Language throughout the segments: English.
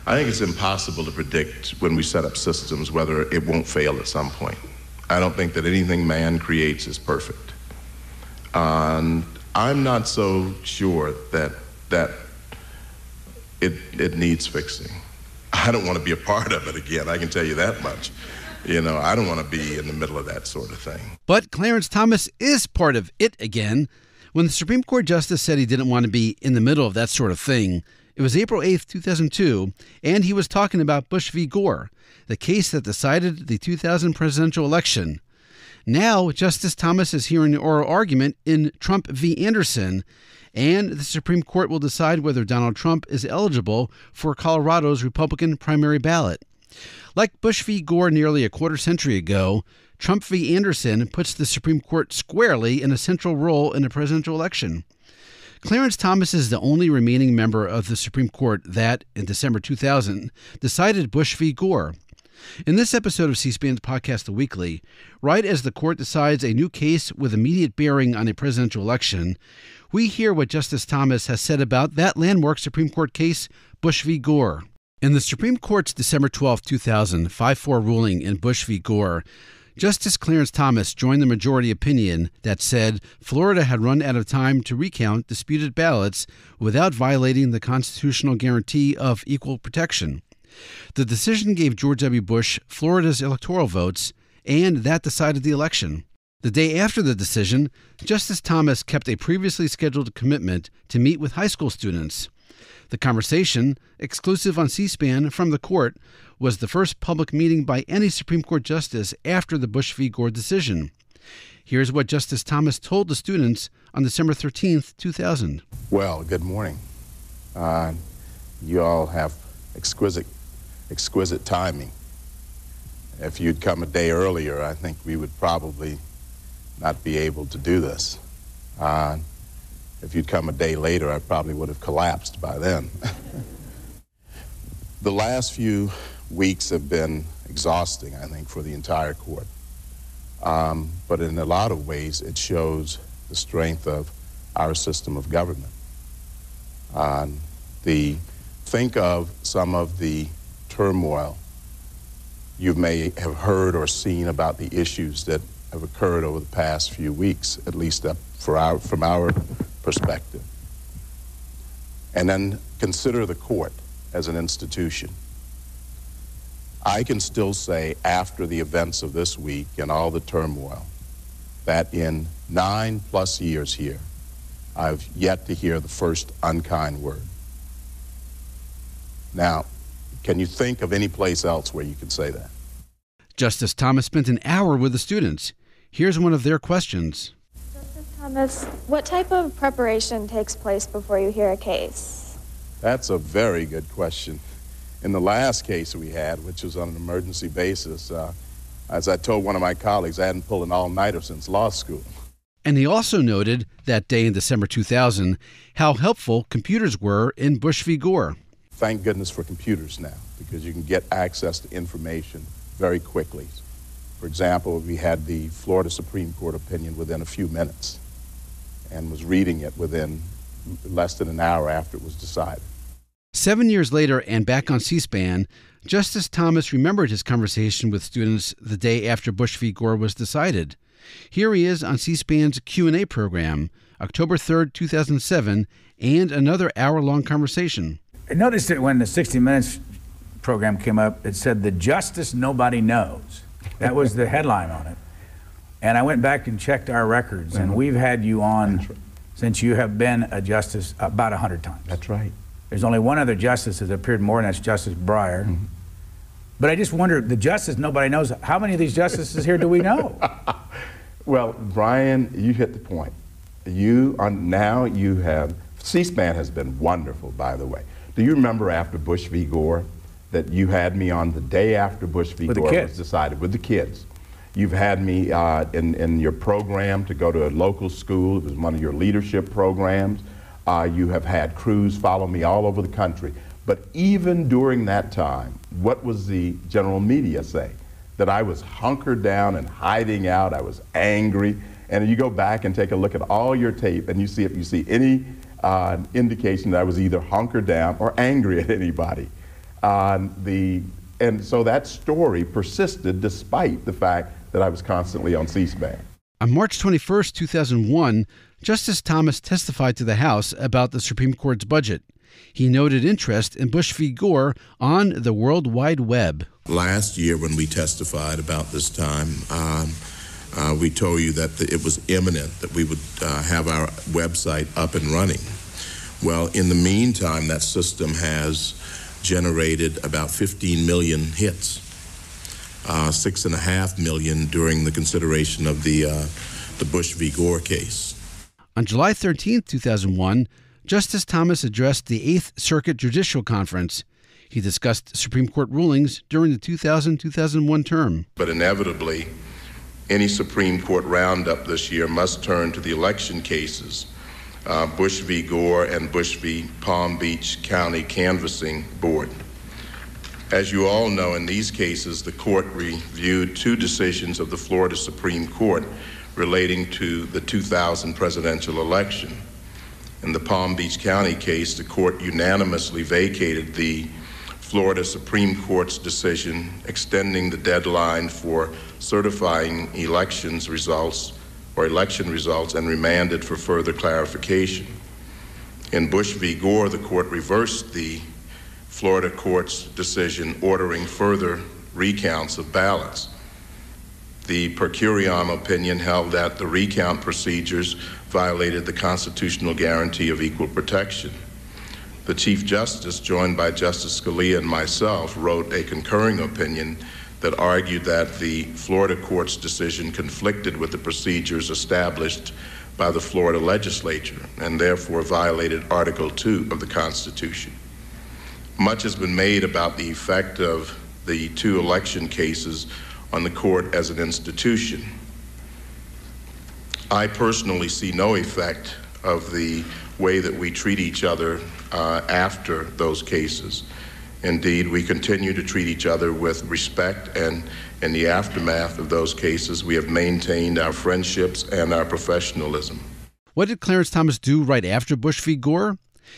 I think it's impossible to predict when we set up systems whether it won't fail at some point. I don't think that anything man creates is perfect. And I'm not so sure that it needs fixing. I don't want to be a part of it again, I can tell you that much. You know, I don't want to be in the middle of that sort of thing. But Clarence Thomas is part of it again. When the Supreme Court Justice said he didn't want to be in the middle of that sort of thing, it was April 8th, 2002, and he was talking about Bush v. Gore, the case that decided the 2000 presidential election. Now, Justice Thomas is hearing the oral argument in Trump v. Anderson, and the Supreme Court will decide whether Donald Trump is eligible for Colorado's Republican primary ballot. Like Bush v. Gore nearly a quarter century ago, Trump v. Anderson puts the Supreme Court squarely in a central role in a presidential election. Clarence Thomas is the only remaining member of the Supreme Court that, in December 2000, decided Bush v. Gore. In this episode of C-SPAN's podcast, The Weekly, right as the court decides a new case with immediate bearing on a presidential election, we hear what Justice Thomas has said about that landmark Supreme Court case, Bush v. Gore. In the Supreme Court's December 12, 2000, 5-4 ruling in Bush v. Gore, Justice Clarence Thomas joined the majority opinion that said Florida had run out of time to recount disputed ballots without violating the constitutional guarantee of equal protection. The decision gave George W. Bush Florida's electoral votes, and that decided the election. The day after the decision, Justice Thomas kept a previously scheduled commitment to meet with high school students. The conversation, exclusive on C-SPAN from the court, was the first public meeting by any Supreme Court justice after the Bush v. Gore decision. Here's what Justice Thomas told the students on December 13th, 2000. Well, good morning. You all have exquisite timing. If you'd come a day earlier, I think we would probably not be able to do this. If you'd come a day later, I probably would have collapsed by then. The last few weeks have been exhausting, I think, for the entire court. But in a lot of ways, it shows the strength of our system of government. Think of some of the turmoil you may have heard or seen about the issues that have occurred over the past few weeks, at least from our perspective. And then consider the court as an institution. I can still say, after the events of this week and all the turmoil, that in 9+ years here, I've yet to hear the first unkind word. Now, can you think of any place else where you can say that? Justice Thomas spent an hour with the students. Here's one of their questions. Justice Thomas, what type of preparation takes place before you hear a case? That's a very good question. In the last case we had, which was on an emergency basis, as I told one of my colleagues, I hadn't pulled an all-nighter since law school. And he also noted that day in December 2000 how helpful computers were in Bush v. Gore. Thank goodness for computers now, because you can get access to information very quickly. For example, we had the Florida Supreme Court opinion within a few minutes and was reading it within less than an hour after it was decided. 7 years later and back on C-SPAN, Justice Thomas remembered his conversation with students the day after Bush v. Gore was decided. Here he is on C-SPAN's Q&A program, October 3rd, 2007, and another hour-long conversation. I noticed that when the 60 Minutes program came up, it said, "The Justice Nobody Knows." That was the headline on it. And I went back and checked our records, and we've had you on since you have been a justice about 100 times. That's right. There's only one other justice that's appeared more, and that's Justice Breyer. Mm-hmm. But I just wonder, the justice nobody knows, how many of these justices here do we know? Well, Brian, you hit the point. Now you have, C-SPAN has been wonderful, by the way. Do you remember after Bush v. Gore that you had me on the day after Bush v. Gore was decided with the kids? You've had me in your program to go to a local school. It was one of your leadership programs. You have had crews follow me all over the country. But even during that time, what was the general media say? That I was hunkered down and hiding out. I was angry. And you go back and take a look at all your tape, and you see if you see any indication that I was either hunkered down or angry at anybody. And so that story persisted despite the fact that I was constantly on C-SPAN. On March 21st, 2001, Justice Thomas testified to the House about the Supreme Court's budget. He noted interest in Bush v. Gore on the World Wide Web. Last year when we testified about this time, we told you that it was imminent that we would have our website up and running. Well, in the meantime, that system has generated about 15 million hits, 6.5 million during the consideration of the Bush v. Gore case. On July 13, 2001, Justice Thomas addressed the Eighth Circuit Judicial Conference. He discussed Supreme Court rulings during the 2000-2001 term. But inevitably, any Supreme Court roundup this year must turn to the election cases, Bush v. Gore and Bush v. Palm Beach County Canvassing Board. As you all know, in these cases, the court reviewed two decisions of the Florida Supreme Court relating to the 2000 presidential election. In the Palm Beach County case, the court unanimously vacated the Florida Supreme Court's decision extending the deadline for certifying election results and remanded for further clarification. In Bush v. Gore, the court reversed the Florida court's decision ordering further recounts of ballots. The per curiam opinion held that the recount procedures violated the constitutional guarantee of equal protection. The Chief Justice, joined by Justice Scalia and myself, wrote a concurring opinion that argued that the Florida court's decision conflicted with the procedures established by the Florida legislature and therefore violated Article 2 of the Constitution. Much has been made about the effect of the two election cases on the court as an institution. I personally see no effect of the way that we treat each other after those cases. Indeed, we continue to treat each other with respect, and in the aftermath of those cases, we have maintained our friendships and our professionalism. What did Clarence Thomas do right after Bush v. Gore?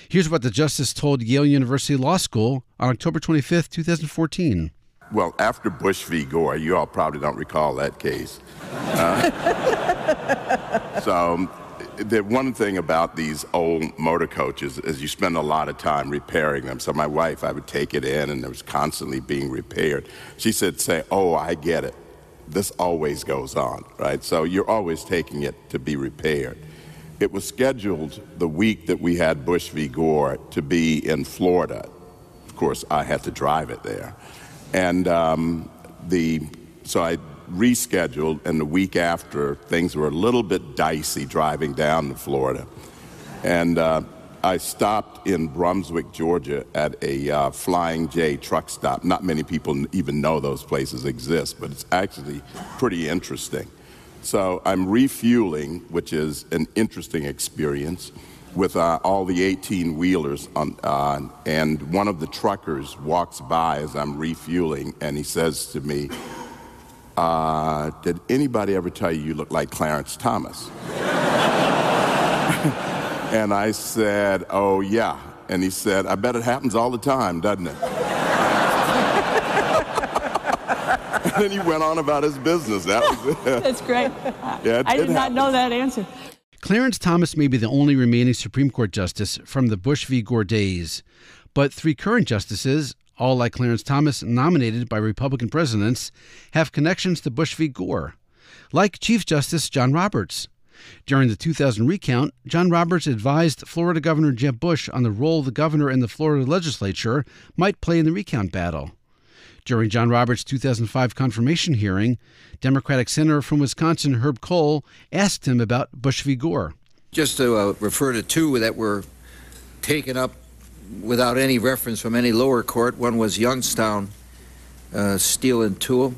Here's what the justice told Yale University Law School on October 25th, 2014. Well, after Bush v. Gore, you all probably don't recall that case. The one thing about these old motor coaches is you spend a lot of time repairing them. So my wife, I would take it in and it was constantly being repaired. She said, oh, I get it. This always goes on, right? So you're always taking it to be repaired. It was scheduled the week that we had Bush v. Gore to be in Florida. Of course, I had to drive it there. And so I rescheduled, and the week after, things were a little bit dicey driving down to Florida. And I stopped in Brunswick, Georgia at a Flying J truck stop. Not many people even know those places exist, but it's actually pretty interesting. So I'm refueling, which is an interesting experience, with all the 18-wheelers on, and one of the truckers walks by as I'm refueling, and he says to me, did anybody ever tell you look like Clarence Thomas? And I said, oh, yeah. And he said, I bet it happens all the time, doesn't it? And then he went on about his business. That was it. That's great. Yeah, I did not know that answer. Clarence Thomas may be the only remaining Supreme Court justice from the Bush v. Gore days, but three current justices, all like Clarence Thomas nominated by Republican presidents, have connections to Bush v. Gore, like Chief Justice John Roberts. During the 2000 recount, John Roberts advised Florida Governor Jeb Bush on the role the governor and the Florida legislature might play in the recount battle. During John Roberts' 2005 confirmation hearing, Democratic Senator from Wisconsin Herb Kohl asked him about Bush v. Gore. Just to refer to two that were taken up without any reference from any lower court. One was Youngstown Steel and Tool,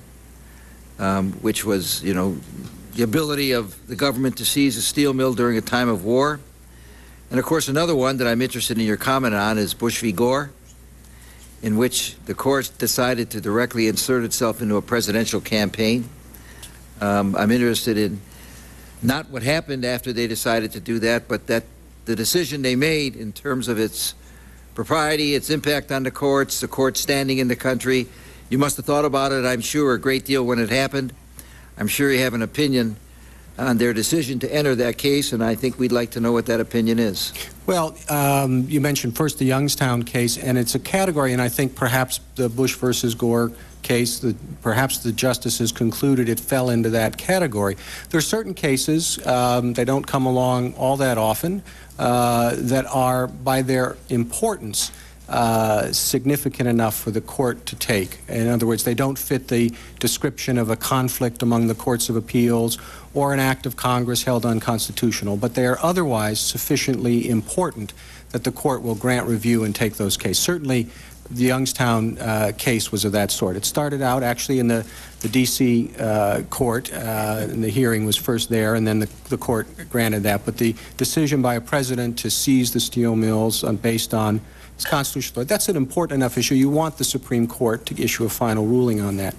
which was, the ability of the government to seize a steel mill during a time of war. And of course, another one that I'm interested in your comment on is Bush v. Gore, in which the court decided to directly insert itself into a presidential campaign. I'm interested in not what happened after they decided to do that, but that the decision they made in terms of its propriety, its impact on the court standing in the country. You must have thought about it, I'm sure, a great deal when it happened. I'm sure you have an opinion on their decision to enter that case, and I think we'd like to know what that opinion is. Well, you mentioned first the Youngstown case, and it's a category, and I think perhaps the Bush versus Gore case, perhaps the justices concluded it fell into that category. There are certain cases, they don't come along all that often, that are, by their importance, significant enough for the court to take. In other words, they don't fit the description of a conflict among the courts of appeals or an act of Congress held unconstitutional, but they are otherwise sufficiently important that the court will grant review and take those cases. Certainly, the Youngstown case was of that sort. It started out actually in the D.C. court, and the hearing was first there, and then the court granted that. But the decision by a president to seize the steel mills based on its constitutional, that's an important enough issue. You want the Supreme Court to issue a final ruling on that.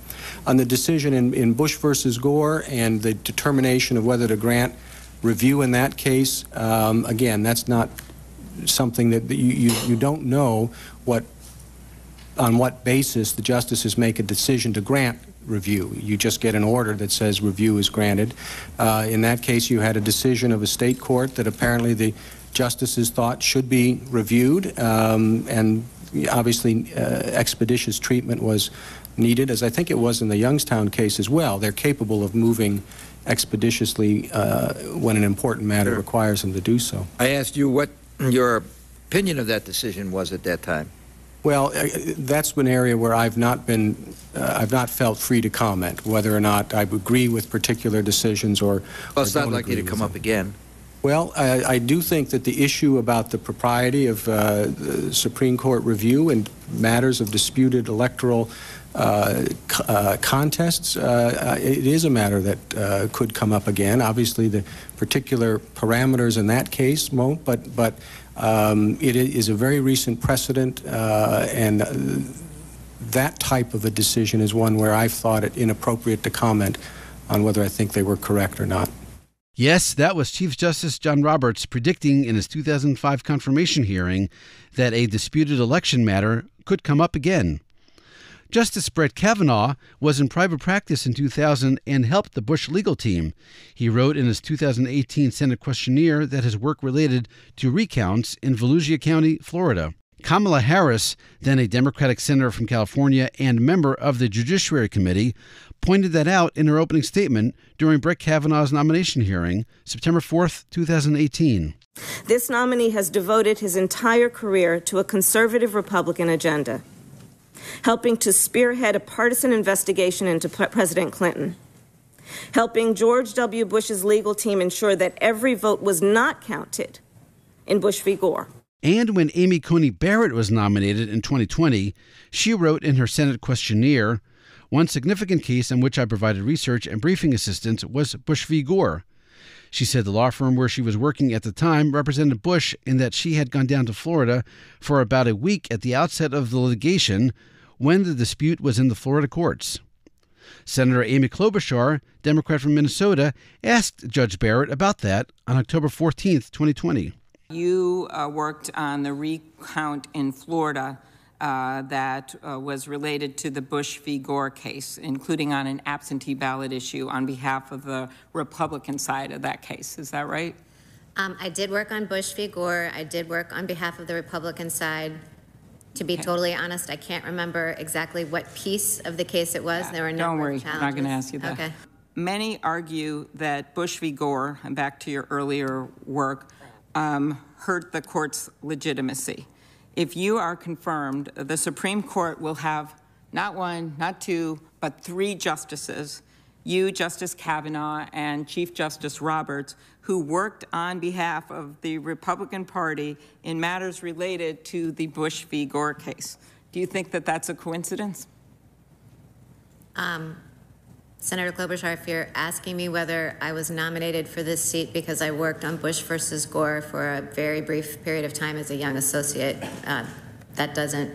On the decision in Bush versus Gore and the determination of whether to grant review in that case, again, that's not something that you don't know on what basis the justices make a decision to grant review. You just get an order that says review is granted. In that case, you had a decision of a state court that apparently the justices thought should be reviewed, and obviously expeditious treatment was needed, as I think it was in the Youngstown case as well. They're capable of moving expeditiously when an important matter requires them to do so. I asked you what your opinion of that decision was at that time. Well, that's an area where I've not felt free to comment whether or not I agree with particular decisions or. Well, it's not likely to come up again. Well, I do think that the issue about the propriety of Supreme Court review and matters of disputed electoral contests, it is a matter that could come up again. Obviously, the particular parameters in that case won't, but it is a very recent precedent, and that type of a decision is one where I've thought it inappropriate to comment on whether I think they were correct or not. Yes, that was Chief Justice John Roberts predicting in his 2005 confirmation hearing that a disputed election matter could come up again. Justice Brett Kavanaugh was in private practice in 2000 and helped the Bush legal team. He wrote in his 2018 Senate questionnaire that his work related to recounts in Volusia County, Florida. Kamala Harris, then a Democratic senator from California and member of the Judiciary Committee, pointed that out in her opening statement during Brett Kavanaugh's nomination hearing, September 4th, 2018. This nominee has devoted his entire career to a conservative Republican agenda, helping to spearhead a partisan investigation into President Clinton, helping George W. Bush's legal team ensure that every vote was not counted in Bush v. Gore. And when Amy Coney Barrett was nominated in 2020, she wrote in her Senate questionnaire, "One significant case in which I provided research and briefing assistance was Bush v. Gore." She said the law firm where she was working at the time represented Bush in that she had gone down to Florida for about a week at the outset of the litigation when the dispute was in the Florida courts. Senator Amy Klobuchar, Democrat from Minnesota, asked Judge Barrett about that on October 14th, 2020. You worked on the recount in Florida that was related to the Bush v. Gore case, including on an absentee ballot issue on behalf of the Republican side of that case. Is that right? I did work on Bush v. Gore. I did work on behalf of the Republican side. To be totally honest, I can't remember exactly what piece of the case it was. There were no Don't worry, challenges. I'm not going to ask you that. Okay. Many argue that Bush v. Gore, and back to your earlier work, hurt the court's legitimacy. If you are confirmed, the Supreme Court will have not one, not two, but three justices, you, Justice Kavanaugh, and Chief Justice Roberts, who worked on behalf of the Republican Party in matters related to the Bush v. Gore case. Do you think that that's a coincidence? Senator Klobuchar, if you're asking me whether I was nominated for this seat because I worked on Bush versus Gore for a very brief period of time as a young associate, that doesn't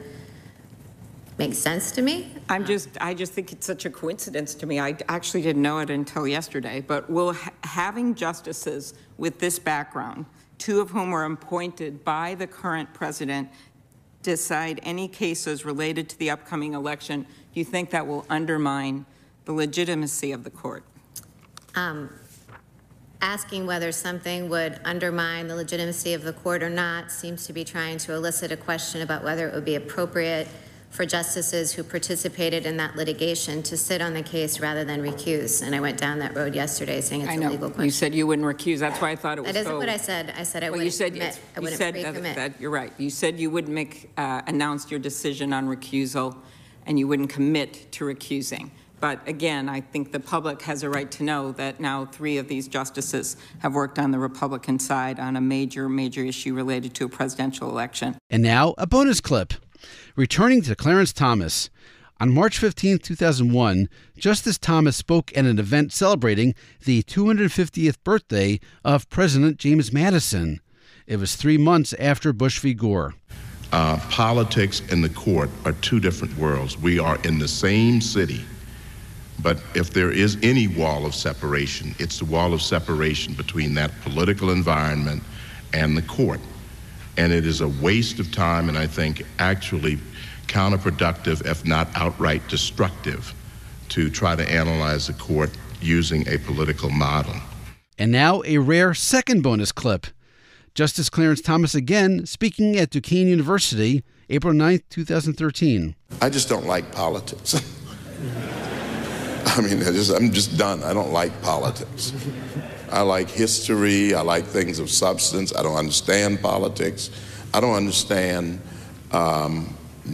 make sense to me. I just think it's such a coincidence to me. I actually didn't know it until yesterday, but will having justices with this background, two of whom were appointed by the current president, decide any cases related to the upcoming election, do you think that will undermine the legitimacy of the court? Asking whether something would undermine the legitimacy of the court or not seems to be trying to elicit a question about whether it would be appropriate for justices who participated in that litigation to sit on the case rather than recuse. And I went down that road yesterday saying it's a legal question. You said you wouldn't recuse. That's why I thought it was That isn't what I said. I said I wouldn't commit. I wouldn't pre-commit. You're right. You said you wouldn't announce your decision on recusal, and you wouldn't commit to recusing. But again, I think the public has a right to know that now 3 of these justices have worked on the Republican side on a major, major issue related to a presidential election. And now, a bonus clip. Returning to Clarence Thomas. On March 15, 2001, Justice Thomas spoke at an event celebrating the 250th birthday of President James Madison. It was 3 months after Bush v. Gore. Politics and the court are 2 different worlds. We are in the same city, but if there is any wall of separation, it's the wall of separation between that political environment and the court. And it is a waste of time, and I think actually counterproductive, if not outright destructive, to try to analyze the court using a political model. And now a rare second bonus clip. Justice Clarence Thomas again speaking at Duquesne University, April 9, 2013. I just don't like politics. I mean, I'm just done. I don't like politics. I like history. I like things of substance. I don't understand politics. I don't understand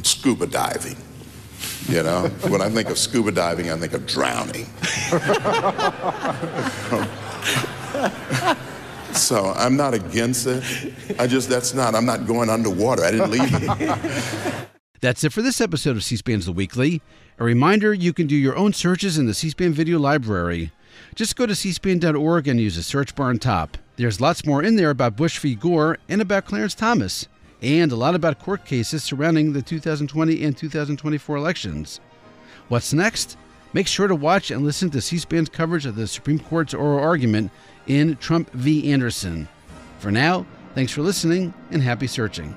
scuba diving. You know, when I think of scuba diving, I think of drowning. So I'm not against it. I'm not going underwater. I didn't leave it. That's it for this episode of C-SPAN's The Weekly. A reminder, you can do your own searches in the C-SPAN video library. Just go to cspan.org and use the search bar on top. There's lots more in there about Bush v. Gore and about Clarence Thomas, and a lot about court cases surrounding the 2020 and 2024 elections. What's next? Make sure to watch and listen to C-SPAN's coverage of the Supreme Court's oral argument in Trump v. Anderson. For now, thanks for listening and happy searching.